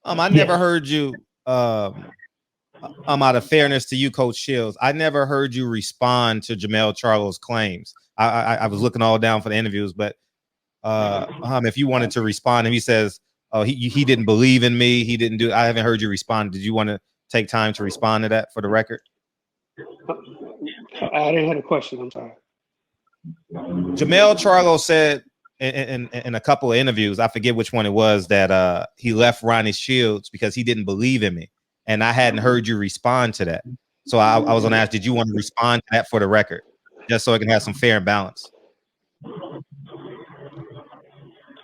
I never heard you. Out of fairness to you, Coach Shields, I never heard you respond to Jermell Charlo's claims. I was looking all down for the interviews, but if you wanted to respond, and he says, "Oh, he didn't believe in me. He didn't do." I haven't heard you respond. Did you want to take time to respond to that for the record? I didn't have a question. I'm sorry. Jermell Charlo said in a couple of interviews, I forget which one it was, that he left Ronnie Shields because he didn't believe in me, and I hadn't heard you respond to that. So I was going to ask, did you want to respond to that for the record, just so it can have some fair and balance?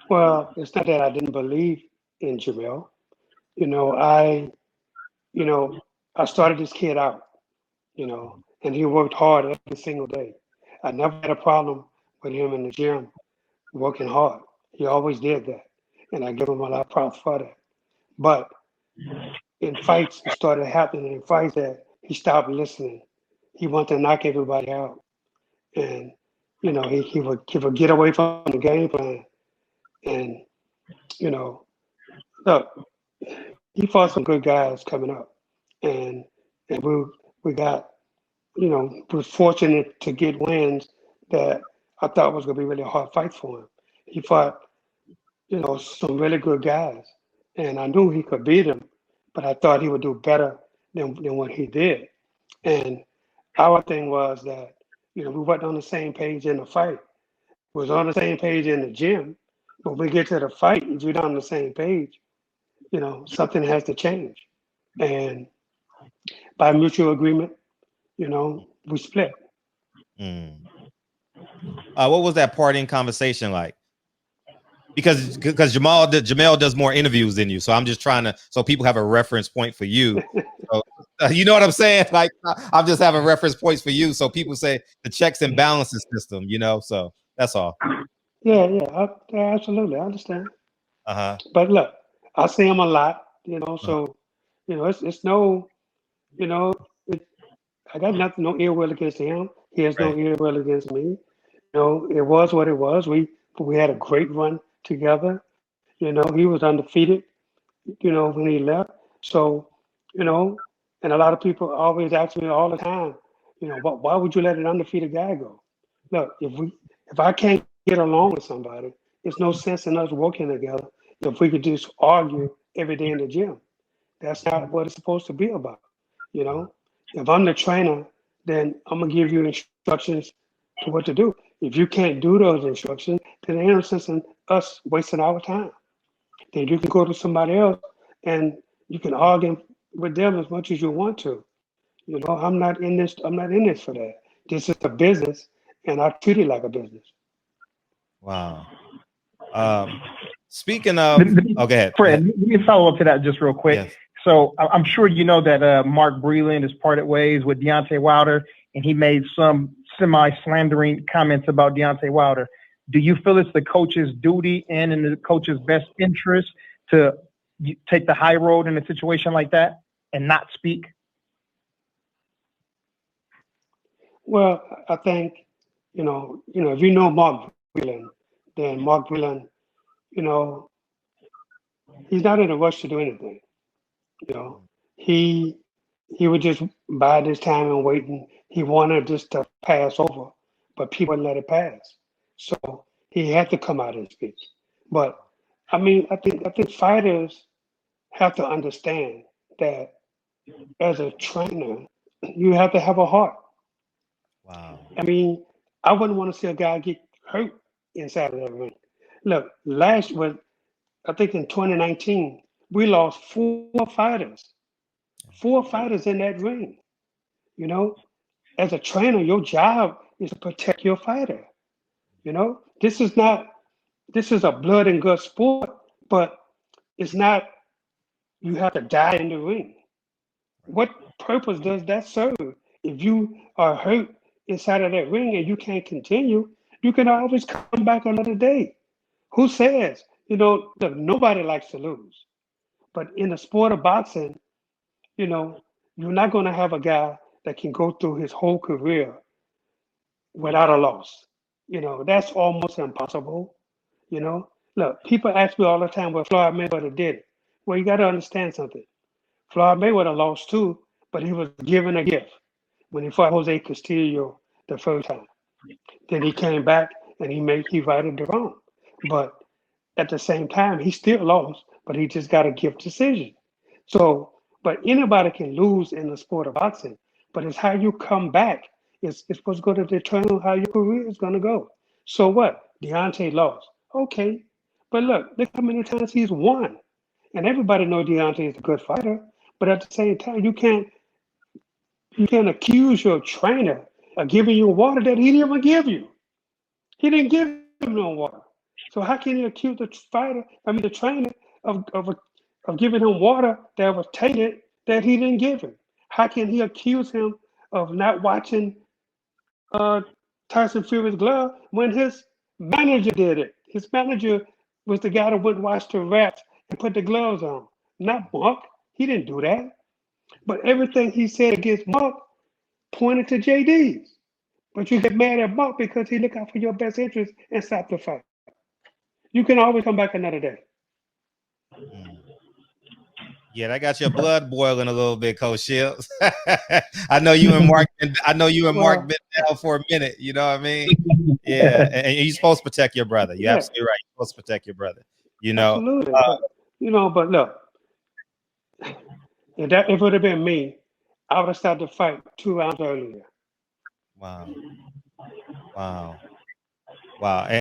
Well, it's not that I didn't believe in Jermell. I started this kid out, and he worked hard every single day. I never had a problem with him in the gym working hard. He always did that, and I give him a lot of props for that. But in fights, it started happening in fights that he stopped listening. He wanted to knock everybody out, and he would get away from the game plan. And look, he fought some good guys coming up, and we got was fortunate to get wins that I thought was going to be really a hard fight for him. He fought some really good guys, and I knew he could beat him, but I thought he would do better than what he did. And our thing was that we weren't on the same page in the fight. We was on the same page in the gym, but when we get to the fight, if you're not on the same page, something has to change. And by mutual agreement, we split. What was that parting conversation like? Because Jermell does more interviews than you, so I'm just trying to, so people have a reference point for you. So, you know what I'm saying? Like, I'm just having reference points for you, so people say the checks and balances system. So that's all. Yeah, absolutely, I understand. But look, I see him a lot, so it's no, I got nothing, no ill will against him. He has no ill will against me. It was what it was. We had a great run together. He was undefeated, when he left. So, and a lot of people always ask me all the time, why would you let an undefeated guy go? Look, if I can't get along with somebody, there's no sense in us working together if we could just argue every day in the gym. That's not what it's supposed to be about. If I'm the trainer, then I'm gonna give you instructions to what to do. If you can't do those instructions, then there's no sense in us wasting our time. Then you can go to somebody else and you can argue with them as much as you want to. I'm not in this for that. This is a business, and I treat it like a business. Wow. Speaking of, go ahead. Fred, let me follow up to that just real quick. Yes. So I'm sure you know that Mark Breland has parted ways with Deontay Wilder, and he made some semi-slandering comments about Deontay Wilder. Do you feel it's the coach's duty and in the coach's best interest to take the high road in a situation like that and not speak? Well, I think, if Mark Breland, then Mark Breland, he's not in a rush to do anything. He would just bide his time and waiting. He wanted this to pass over, but people wouldn't let it pass. So he had to come out and speak. But I think fighters have to understand that as a trainer, you have to have a heart. Wow. I wouldn't want to see a guy get hurt inside of that ring. Look, I think in 2019, we lost 4 fighters. 4 fighters in that ring. As a trainer, your job is to protect your fighter. This is a blood and guts sport, but it's not, you have to die in the ring. What purpose does that serve? If you are hurt inside of that ring and you can't continue, you can always come back another day. Who says? Look, nobody likes to lose. But in the sport of boxing, you're not going to have a guy that can go through his whole career without a loss. That's almost impossible. Look, people ask me all the time, well, Floyd Mayweather did it. Well, you got to understand something. Floyd Mayweather lost too, but he was given a gift when he fought Jose Castillo the first time. Then he came back and he righted the wrong. But at the same time, he still lost, but he just got a gift decision. So, but anybody can lose in the sport of boxing, but it's how you come back. It's what's going to determine how your career is going to go. So what? Deontay lost. Okay. But look how many times he's won. And everybody knows Deontay is a good fighter. But at the same time, you can't accuse your trainer of giving you water that he didn't even give you. He didn't give him no water. So how can you accuse the trainer of giving him water that was tainted that he didn't give him? How can he accuse him of not watching Tyson Fury's glove when his manager did it? His manager was the guy that went and watched the refs and put the gloves on, not Mark. He didn't do that. But everything he said against Mark pointed to JD's. But you get mad at Mark because he look out for your best interest and stop the fight. You can always come back another day. Yeah, that got your blood boiling a little bit, Coach Shields. I know you and Mark. Mark been down for a minute. You know what I mean? Yeah, and you're supposed to protect your brother. You're absolutely right. You're supposed to protect your brother. You know, absolutely. But look, if it would have been me, I would have started the fight 2 rounds earlier. Wow.